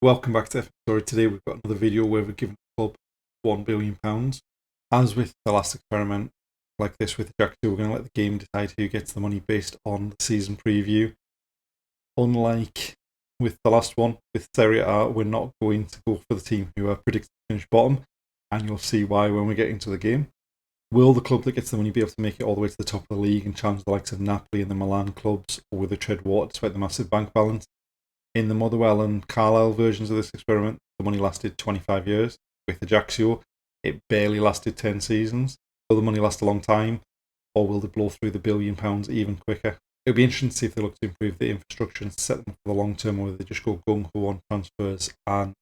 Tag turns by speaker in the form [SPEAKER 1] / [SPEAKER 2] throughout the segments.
[SPEAKER 1] Welcome back to FM Storey. Today we've got another video where we're giving the club £1 billion. As with the last experiment, like this with Ajaccio, we're going to let the game decide who gets the money based on the season preview. Unlike with the last one, with Serie A, we're not going to go for the team who are predicted to finish bottom, and you'll see why when we get into the game. Will the club that gets the money be able to make it all the way to the top of the league and challenge the likes of Napoli and the Milan clubs, or will they tread water despite the massive bank balance? In the Motherwell and Carlisle versions of this experiment, the money lasted 25 years. With Ajaccio, it barely lasted 10 seasons. Will the money last a long time, or will they blow through the £1 billion even quicker? It'll be interesting to see if they look to improve the infrastructure and set them up for the long term, or whether they just go gung-ho on transfers and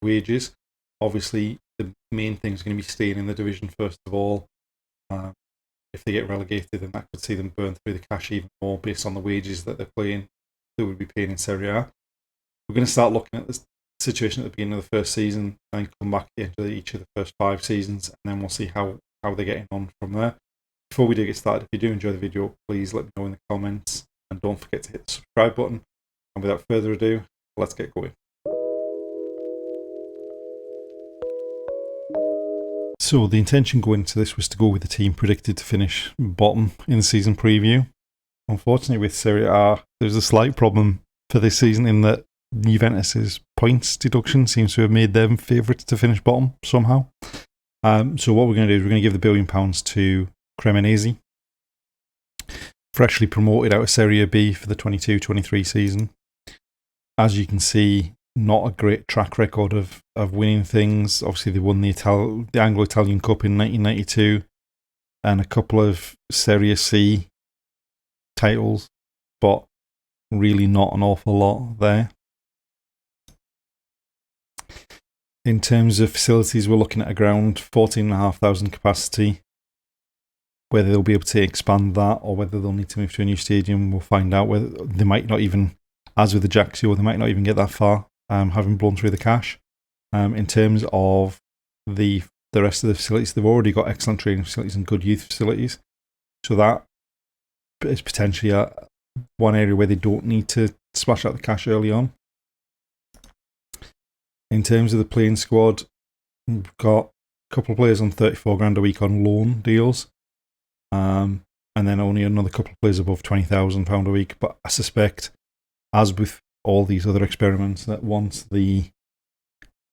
[SPEAKER 1] wages. Obviously, the main thing is going to be staying in the division first of all. If they get relegated, then that could see them burn through the cash even more based on the wages that they would be paying in Serie A. We're going to start looking at the situation at the beginning of the first season and come back at the end of each of the first 5 seasons, and then we'll see how they're getting on from there. Before we do get started, if you do enjoy the video, please let me know in the comments, and don't forget to hit the subscribe button. And without further ado, let's get going. So the intention going into this was to go with the team predicted to finish bottom in the season preview. Unfortunately, with Serie A, there's a slight problem for this season in that Juventus's points deduction seems to have made them favourites to finish bottom somehow. So what we're going to do is we're going to give the £1 billion to Cremonese, freshly promoted out of Serie B for the 22-23 season. As you can see, not a great track record of winning things. Obviously, they won the Anglo-Italian Cup in 1992 and a couple of Serie C titles, but really not an awful lot there. In terms of facilities, we're looking at a ground 14,500 capacity. Whether they'll be able to expand that or whether they'll need to move to a new stadium, we'll find out. Whether they might not even, as with the Ajaccio, they might not even get that far, having blown through the cash. In terms of the rest of the facilities, they've already got excellent training facilities and good youth facilities. So that is potentially one area where they don't need to splash out the cash early on. In terms of the playing squad, we've got a couple of players on $34,000 a week on loan deals, and then only another couple of players above £20,000 a week. But I suspect, as with all these other experiments, that once the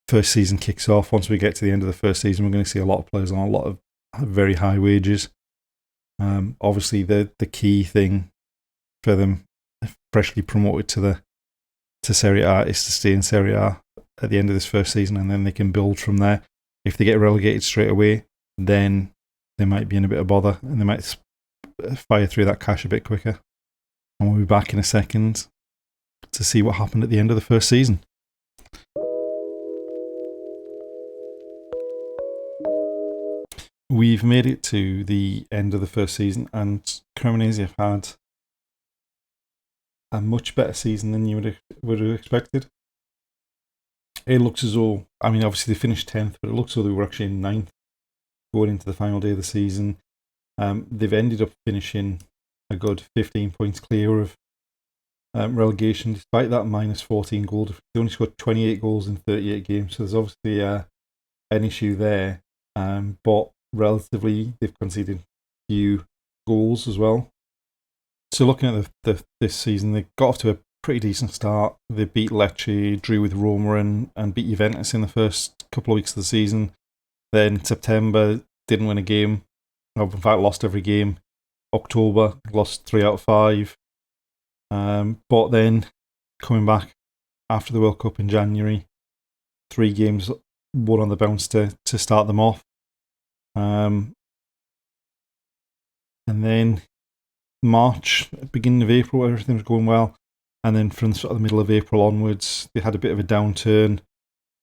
[SPEAKER 1] first season kicks off, once we get to the end of the first season, we're going to see a lot of players on a lot of very high wages. Obviously, the key thing for them, freshly promoted to Serie A, is to stay in Serie A at the end of this first season, and then they can build from there. If they get relegated straight away, then they might be in a bit of bother, and they might fire through that cash a bit quicker. And we'll be back in a second to see what happened at the end of the first season. We've made it to the end of the first season, and Cremonese have had a much better season than you would have expected. It looks as though, I mean, obviously they finished 10th, but it looks as though they were actually in 9th going into the final day of the season. They've ended up finishing a good 15 points clear of relegation, despite that minus 14 goals. They only scored 28 goals in 38 games, so there's obviously an issue there. But relatively, they've conceded few goals as well. So looking at this season, they got off to a pretty decent start. They beat Lecce, drew with Roma, and beat Juventus in the first couple of weeks of the season. Then September, didn't win a game. In fact, lost every game. October, lost 3 out of 5. But then coming back after the World Cup in January, 3 games won on the bounce to start them off. And then March, beginning of April, everything was going well. And then from sort of the middle of April onwards, they had a bit of a downturn,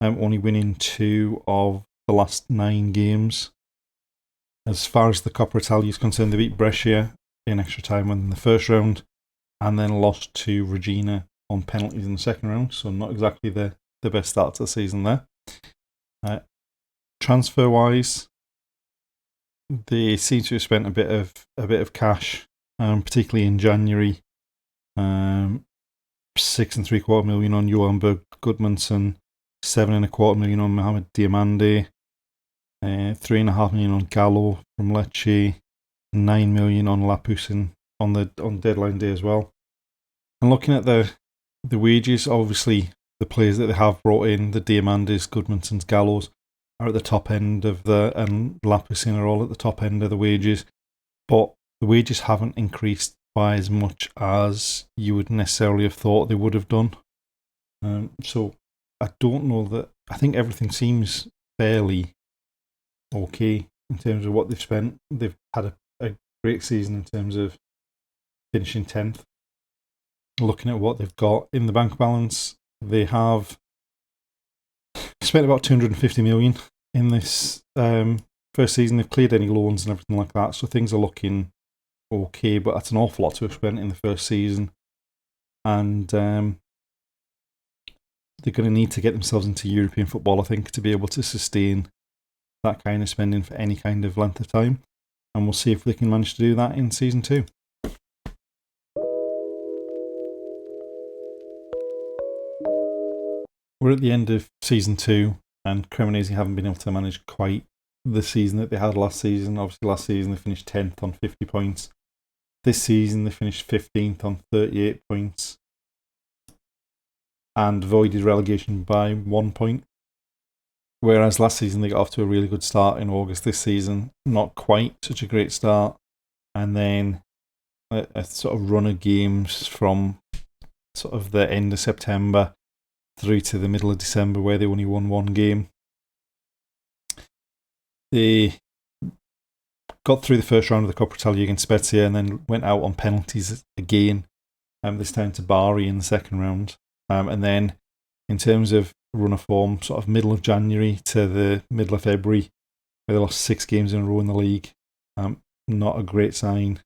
[SPEAKER 1] only winning 2 of the last 9 games. As far as the Coppa Italia is concerned, they beat Brescia in extra time in the first round, and then lost to Regina on penalties in the second round. So not exactly the best start to the season there. Transfer-wise, they seem to have spent a bit of cash, particularly in January. 6.75 million on Johan Berg Gudmundsson, 7.25 million on Mohamed Diamande, 3.5 million on Gallo from Lecce, 9 million on Lapusin on deadline day as well. And looking at the wages, obviously the players that they have brought in, the Diamandes, Gudmundssons, Gallos, are at the top end of and Lapusin are all at the top end of the wages. But the wages haven't increased by as much as you would necessarily have thought they would have done. So I don't know that. I think everything seems fairly okay in terms of what they've spent. They've had a great season in terms of finishing 10th. Looking at what they've got in the bank balance, they have spent about 250 million in this first season. They've cleared any loans and everything like that, so things are looking okay, but that's an awful lot to have spent in the first season. And they're going to need to get themselves into European football, I think, to be able to sustain that kind of spending for any kind of length of time. And we'll see if they can manage to do that in season 2. We're at the end of season 2, and Cremonese haven't been able to manage quite the season that they had last season. Obviously, last season they finished 10th on 50 points. This season they finished 15th on 38 points and avoided relegation by 1 point. Whereas last season they got off to a really good start in August. This season, not quite such a great start. And then a sort of run of games from sort of the end of September through to the middle of December where they only won 1 game. They got through the first round of the Coppa Italia against Spezia and then went out on penalties again, this time to Bari in the second round. And then in terms of run of form, sort of middle of January to the middle of February, where they lost 6 games in a row in the league. Not a great sign.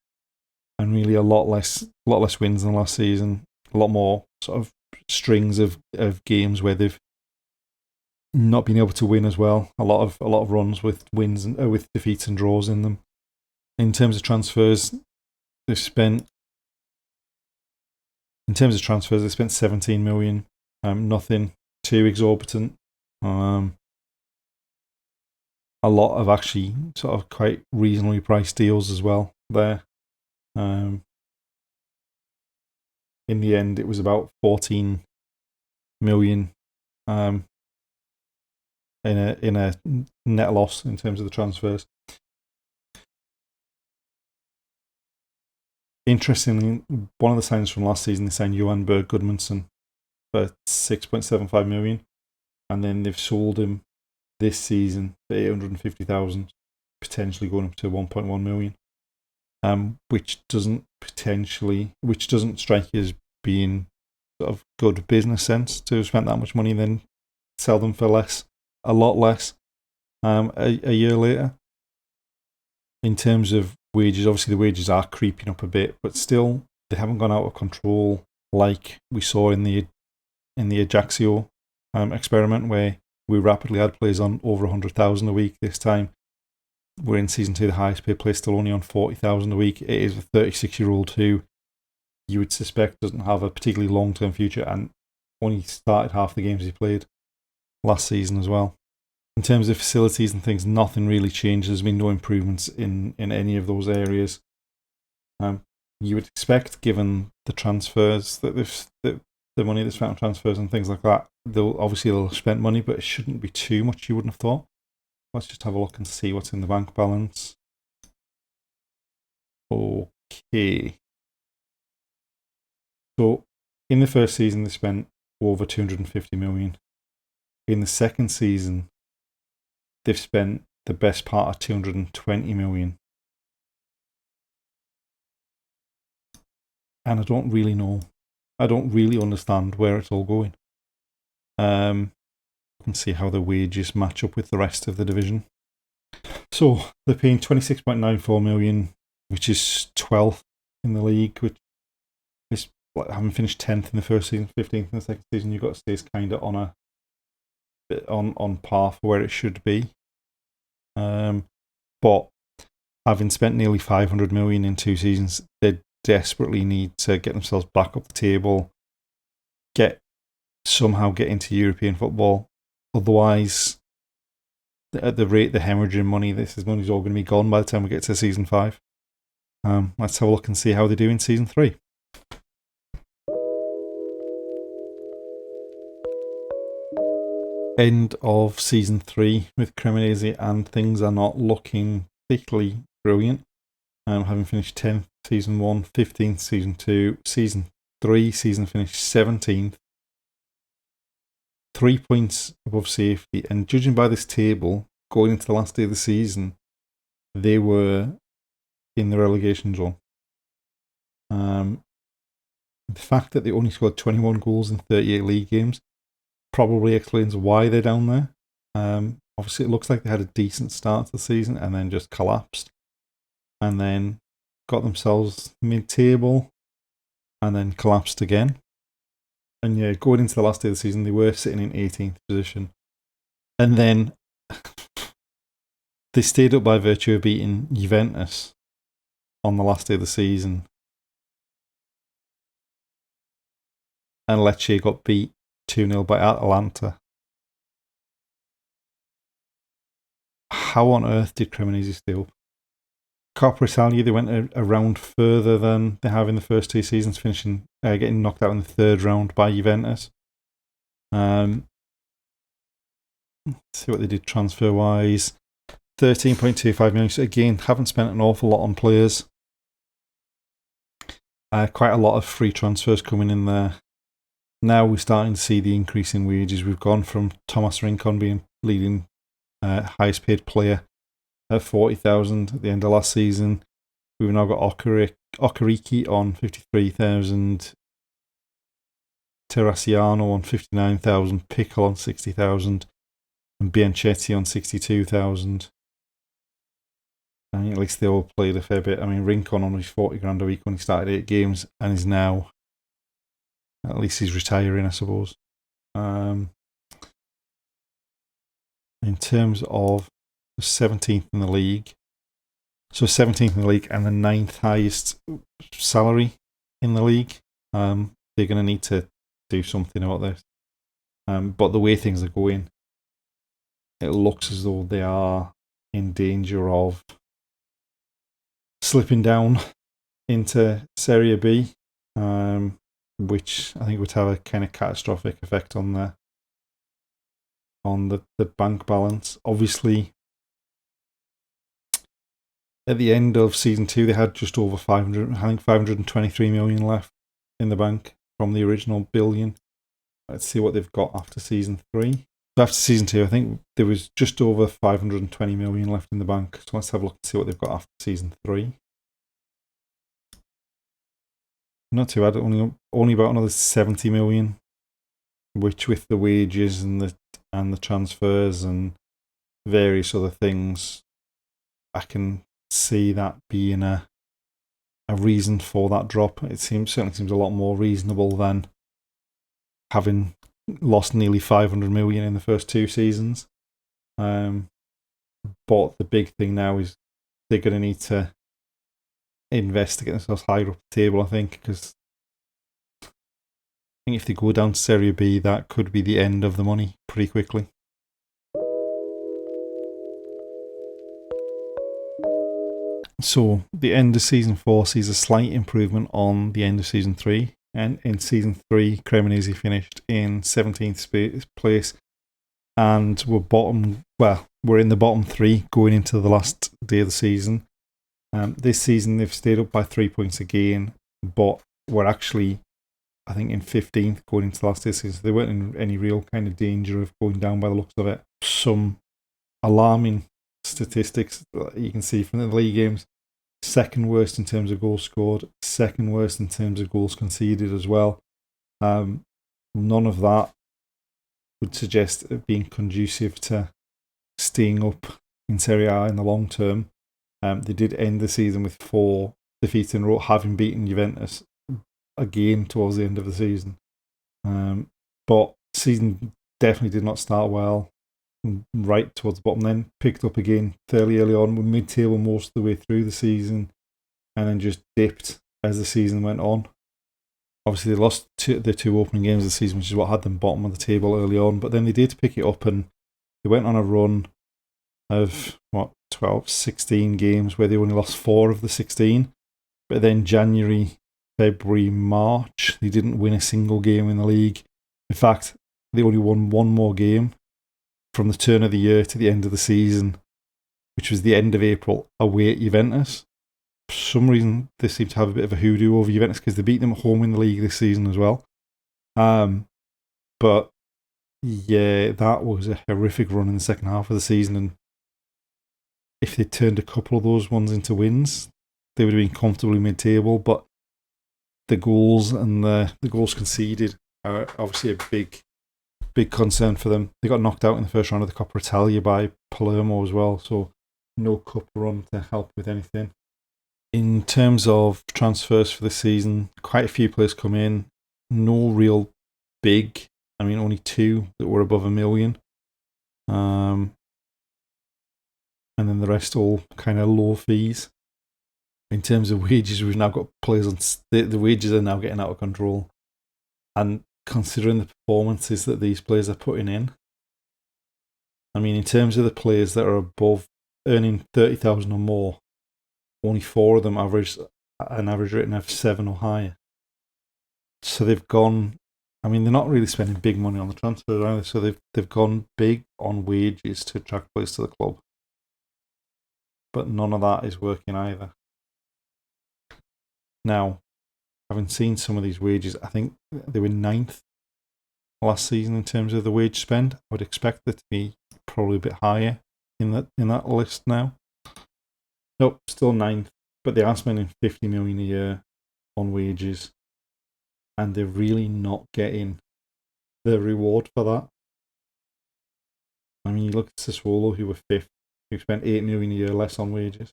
[SPEAKER 1] And really a lot less wins than last season. A lot more sort of strings of games where they've not been able to win as well. A lot of runs with wins and with defeats and draws in them. In terms of transfers, they spent 17 million. Nothing too exorbitant. A lot of actually sort of quite reasonably priced deals as well there. In the end, it was about 14 million in a net loss in terms of the transfers. Interestingly, one of the signings from last season, they signed Johan Berg Gudmundsson for 6.75 million, and then they've sold him this season for 850,000, potentially going up to 1.1 million. Which doesn't strike you as being sort of good business sense to have spent that much money and then sell them for a lot less, a year later. In terms of wages, obviously the wages are creeping up a bit, but still they haven't gone out of control like we saw in the Ajaccio experiment, where we rapidly had players on over 100,000 a week. This time we're in season 2, the highest paid player still only on 40,000 a week. It is a 36-year-old who you would suspect doesn't have a particularly long-term future and only started half the games he played last season as well. In terms of facilities and things, nothing really changed. There's been no improvements in any of those areas. You would expect, given the transfers that the money that's spent on transfers and things like that, they'll have spent money, but it shouldn't be too much. You wouldn't have thought. Let's just have a look and see what's in the bank balance. Okay. So in the first season, they spent over 250 million. In the second season, they've spent the best part of 220 million. And I don't really know. I don't really understand where it's all going. And see how the wages match up with the rest of the division. So they're paying 26.94 million, which is 12th in the league, which is having finished 10th in the first season, 15th in the second season. You've got to stay kind of on par for where it should be. But having spent nearly 500 million in 2 seasons, they desperately need to get themselves back up the table somehow get into European football. Otherwise, at the rate they're hemorrhaging money, this money's all going to be gone by the time we get to season 5. Let's have a look and see how they do in season 3. End of season 3 with Cremonese, and things are not looking particularly brilliant. Having finished 10th season 1, 15th season 2, season 3 season finished 17th, 3 points above safety, and judging by this table, going into the last day of the season, they were in the relegation zone. The fact that they only scored 21 goals in 38 league games probably explains why they're down there. Obviously, it looks like they had a decent start to the season and then just collapsed, and then got themselves mid-table and then collapsed again. And yeah, going into the last day of the season, they were sitting in 18th position. And then they stayed up by virtue of beating Juventus on the last day of the season. And Lecce got beat 2-0 by Atalanta. How on earth did Cremonese stay up? Coppa Italia, they went a round further than they have in the first 2 seasons, finishing getting knocked out in the 3rd round by Juventus. Let's see what they did transfer wise. 13.25 million. So again, haven't spent an awful lot on players. Quite a lot of free transfers coming in there. Now we're starting to see the increase in wages. We've gone from Thomas Rincon being leading highest paid player at 40,000 at the end of last season. We've now got Okereke on 53,000, Terraciano on 59,000, Pickle on 60,000, and Bianchetti on 62,000. I mean, at least they all played a fair bit. I mean, Rincon on his 40 grand a week when he started 8 games, and is now, at least he's retiring, I suppose. In terms of 17th in the league, so 17th in the league and the 9th highest salary in the league. They're going to need to do something about this. But the way things are going, it looks as though they are in danger of slipping down into Serie B, which I think would have a kind of catastrophic effect on the bank balance. Obviously, at the end of season 2, they had just over 523 million left in the bank from the original billion. Let's see what they've got after season 3. So after season 2, I think there was just over 520 million left in the bank. So let's have a look and see what they've got after season 3. Not too bad. Only about another 70 million, which with the wages and the transfers and various other things, I can see that being a reason for that drop. It certainly seems a lot more reasonable than having lost nearly 500 million in the first 2 seasons. But the big thing now is they're going to need to invest to get themselves higher up the table, I think, because I think if they go down to Serie B, that could be the end of the money pretty quickly. So the end of season 4 sees a slight improvement on the end of season 3. And in season 3, Cremonese finished in 17th place, and we're in the bottom 3 going into the last day of the season. This season they've stayed up by 3 points again, but we're actually, I think, in 15th going into the last day of the season. So they weren't in any real kind of danger of going down by the looks of it. Some alarming statistics you can see from the league games. Second worst in terms of goals scored, second worst in terms of goals conceded as well. None of that would suggest it being conducive to staying up in Serie A in the long term. They did end the season with 4 defeats in a row, having beaten Juventus again towards the end of the season. But season definitely did not start well. Right towards the bottom, then picked up again fairly early on, with mid-table most of the way through the season, and then just dipped as the season went on. obviously they lost the two opening games of the season, which is what had them bottom of the table early on. But then they did pick it up and they went on a run of 12, 16 games where they only lost 4 of the 16. But then January, February, March, they didn't win a single game in the league. In fact, they only won one more game from the turn of the year to the end of the season, which was the end of April, away at Juventus. For some reason, they seem to have a bit of a hoodoo over Juventus because they beat them at home in the league this season as well. But yeah, that was a horrific run in the second half of the season, and if they turned a couple of those ones into wins, they would have been comfortably mid-table. But the goals and the goals conceded are obviously a big concern for them. They got knocked out in the first round of the Coppa Italia by Palermo as well, so no cup run to help with anything. In terms of transfers for the season, quite a few players come in. No real big. I mean, only 2 that were above $1 million. And then the rest all kind of low fees. In terms of wages, we've now got players on the wages are now getting out of control. And considering the performances that these players are putting in, I mean, in terms of the players that are above earning 30,000 or more, only 4 of them average an average rating of 7 or higher. So they've gone. I mean, they're not really spending big money on the transfers either. So they've gone big on wages to attract players to the club. But none of that is working either. Now, having seen some of these wages, I think they were 9th last season in terms of the wage spend. I would expect it to be probably a bit higher in that list now. Nope, still 9th, but they are spending $50 million a year on wages, and they're really not getting the reward for that. I mean, you look at Sassuolo, who were 5th, who spent $8 million a year less on wages.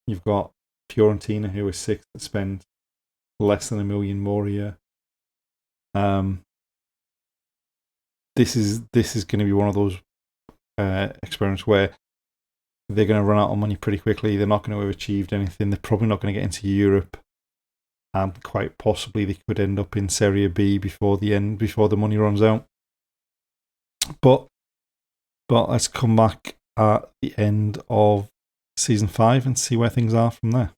[SPEAKER 1] You've got Fiorentina, who were 6th, that spend less than $1 million more a year. This is going to be one of those experiments where they're going to run out of money pretty quickly. They're not going to have achieved anything. They're probably not going to get into Europe, and quite possibly they could end up in Serie B before the money runs out. But let's come back at the end of season 5 and see where things are from there.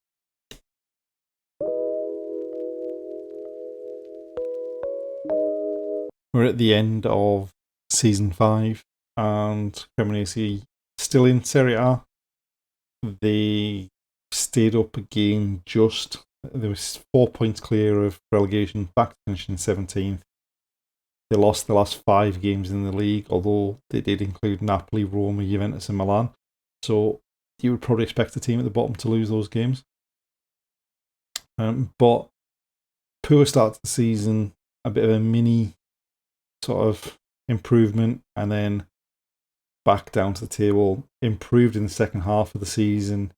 [SPEAKER 1] We're at the end of season 5, and Cremonese still in Serie A. They stayed up again just. There was 4 points clear of relegation, back to finishing 17th. They lost the last 5 games in the league, although they did include Napoli, Roma, Juventus and Milan. So you would probably expect the team at the bottom to lose those games. But poor start to the season, a bit of a mini sort of improvement, and then back down to the table, improved in the second half of the season,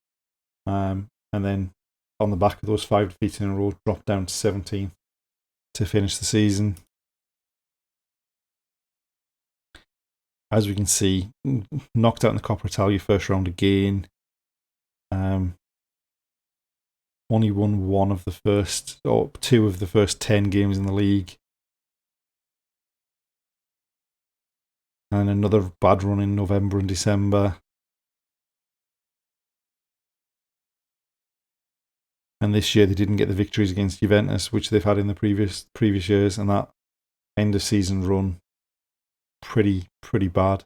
[SPEAKER 1] and then on the back of those 5 defeats in a row, dropped down to 17th to finish the season. As we can see, knocked out in the Coppa Italia first round again. Only won 2 of the first 10 games in the league. And another bad run in November and December. And this year they didn't get the victories against Juventus, which they've had in the previous years, and that end of season run pretty bad.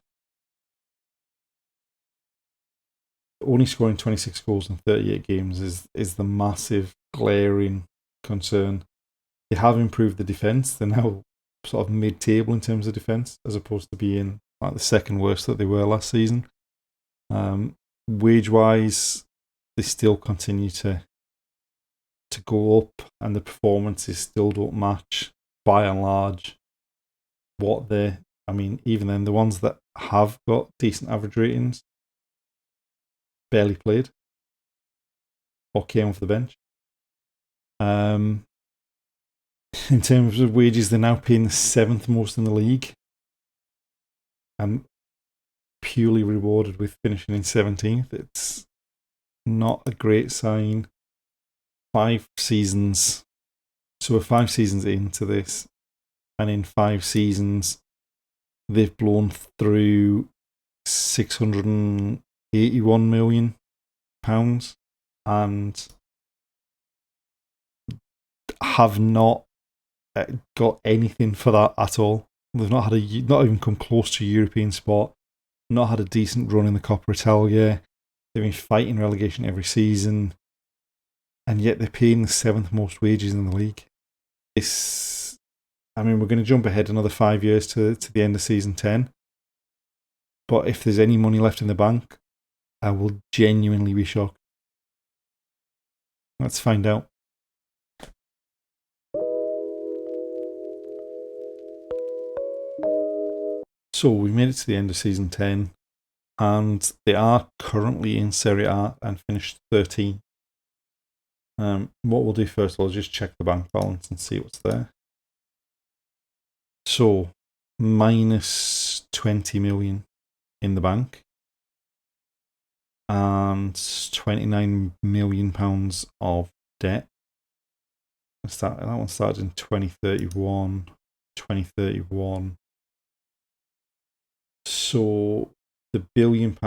[SPEAKER 1] Only scoring 26 goals in 38 games is the massive glaring concern. They have improved the defence. They're now sort of mid-table in terms of defence, as opposed to being like the second worst that they were last season. Wage-wise, they still continue to go up, and the performances still don't match, by and large, what they're. I mean, even then, the ones that have got decent average ratings barely played or came off the bench. In terms of wages, they're now paying the 7th most in the league, and purely rewarded with finishing in 17th. It's not a great sign. 5 seasons So we're 5 seasons into this, and in 5 seasons, they've blown through £681 million, and have not got anything for that at all. They've not even come close to a European spot, not had a decent run in the Coppa Italia. They've been fighting relegation every season, and yet they're paying the 7th most wages in the league. We're going to jump ahead another 5 years to the end of season 10. But if there's any money left in the bank, I will genuinely be shocked. Let's find out. So we made it to the end of season 10, and they are currently in Serie A and finished 13. What we'll do first, I'll just check the bank balance and see what's there. So, minus 20 million in the bank, and £29 million of debt. That one started in 2031. So the £1 billion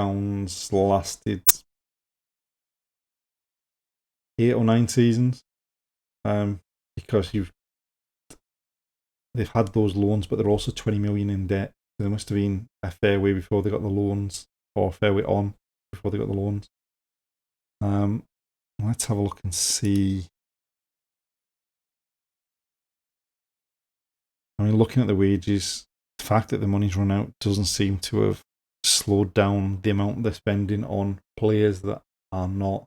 [SPEAKER 1] lasted 8 or 9 seasons, because they've had those loans, but they're also 20 million in debt. There must have been a fair way before they got the loans, or a fair way on before they got the loans. Let's have a look and see. Looking at the wages, the fact that the money's run out doesn't seem to have slowed down the amount they're spending on players that are not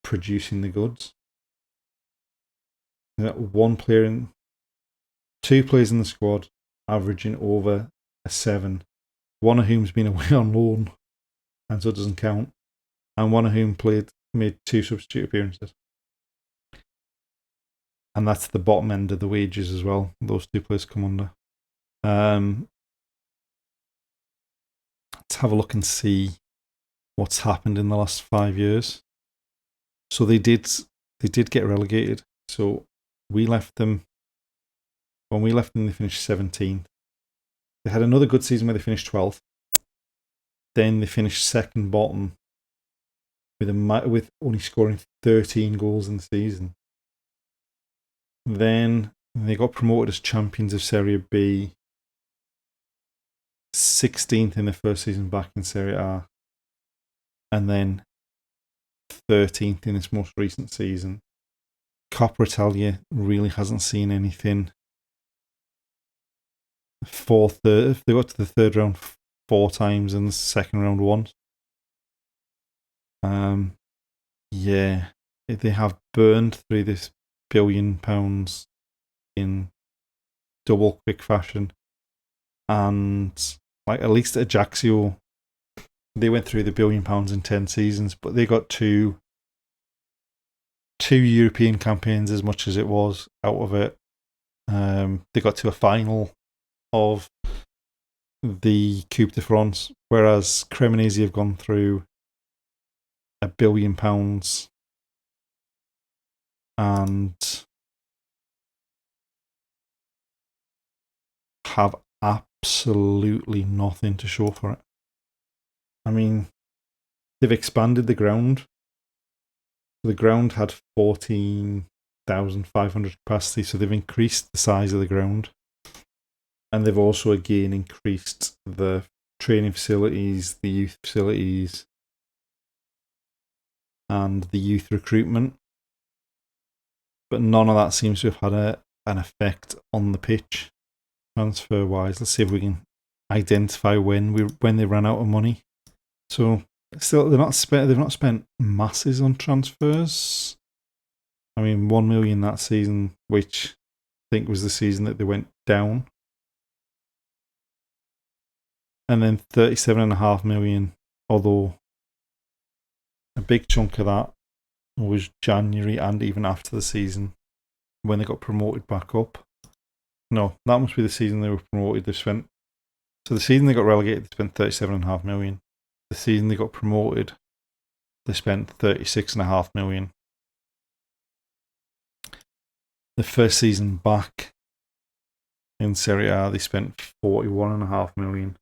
[SPEAKER 1] producing the goods. Two players in the squad averaging over a 7, one of whom's been away on loan, and so it doesn't count, and one of whom made 2 substitute appearances. And that's the bottom end of the wages as well. Those 2 players come under. Let's have a look and see what's happened in the last 5 years. So they did get relegated. So we left them. When we left them, they finished 17th. They had another good season where they finished 12th. Then they finished second bottom with only scoring 13 goals in the season. Then they got promoted as champions of Serie B, 16th in their first season back in Serie A, and then 13th in this most recent season. Coppa Italia really hasn't seen anything. They got to the third round 4 times and the second round once. They have burned through this £1 billion in double quick fashion, and at least Ajaccio, they went through the £1 billion in 10 seasons, but they got two European campaigns as much as it was out of it. They got to a final of the Coupe de France, whereas Cremonese have gone through £1 billion and have absolutely nothing to show for it. They've expanded the ground. The ground had 14,500 capacity, so they've increased the size of the ground. And they've also again increased the training facilities, the youth facilities, and the youth recruitment. But none of that seems to have had an effect on the pitch, transfer-wise. Let's see if we can identify when they ran out of money. So still, they've not spent masses on transfers. £1 million that season, which I think was the season that they went down. And then 37.5 million, although a big chunk of that was January and even after the season when they got promoted back up. No, that must be the season they were promoted. So the season they got relegated, they spent 37.5 million. The season they got promoted, they spent 36.5 million. the first season back in Serie A, they spent 41.5 million.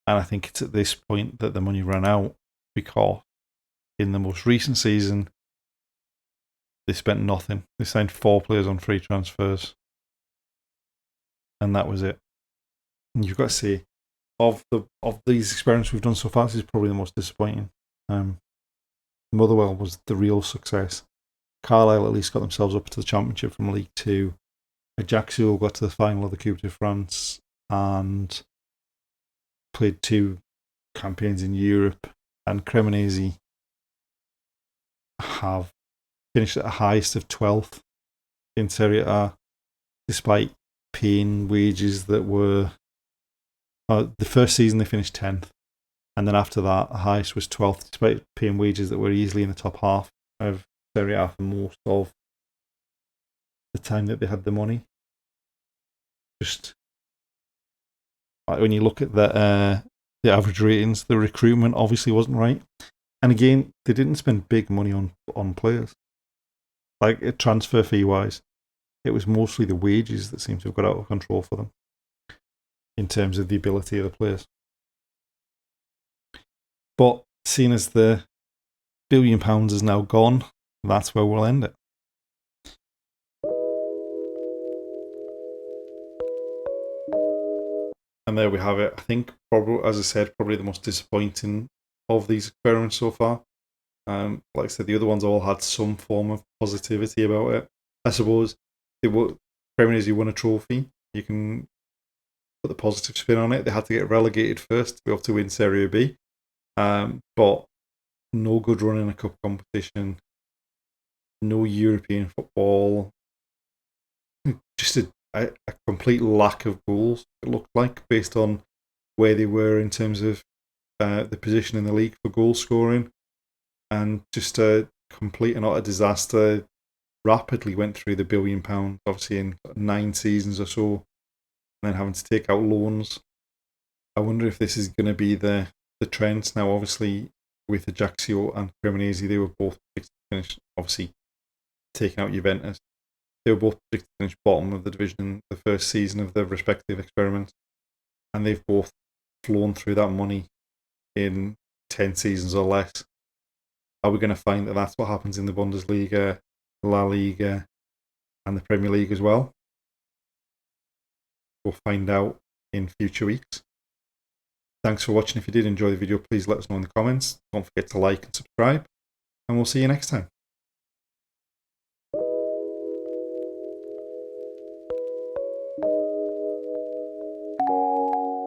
[SPEAKER 1] And I think it's at this point that the money ran out, because in the most recent season, they spent nothing. They signed 4 players on free transfers. And that was it. And you've got to say, of these experiments we've done so far, this is probably the most disappointing. Motherwell was the real success. Carlisle at least got themselves up to the Championship from League 2. Ajaccio got to the final of the Coupe de France and played 2 campaigns in Europe. And Cremonese have finished at a highest of 12th in Serie A, despite paying wages that were... the first season they finished 10th, and then after that, the highest was 12th, despite paying wages that were easily in the top half of Serie A for most of the time that they had the money. Just like when you look at the average ratings, the recruitment obviously wasn't right. And again, they didn't spend big money on players. Like transfer fee wise, it was mostly the wages that seemed to have got out of control for them in terms of the ability of the players. But seeing as the £1 billion is now gone, that's where we'll end it. And there we have it. I think, probably, as I said, probably the most disappointing of these experiments so far. Like I said, the other ones all had some form of positivity about it. I suppose Cremonese won a trophy. You can put the positive spin on it. They had to get relegated first to be able to win Serie B. But no good run in a cup competition. No European football. Just a complete lack of goals, it looked like, based on where they were in terms of the position in the league for goal scoring. And just a complete and utter disaster. Rapidly went through the £1 billion, obviously in 9 seasons or so, and then having to take out loans. I wonder if this is going to be the trend. Now, obviously, with Ajaccio and Cremonese, they were both predicted to finish, obviously, taking out Juventus. They were both predicted to finish bottom of the division in the first season of their respective experiments, and they've both flown through that money in 10 seasons or less. Are we going to find that that's what happens in the Bundesliga, La Liga, and the Premier League as well? We'll find out in future weeks. Thanks for watching. If you did enjoy the video, please let us know in the comments. Don't forget to like and subscribe, and we'll see you next time.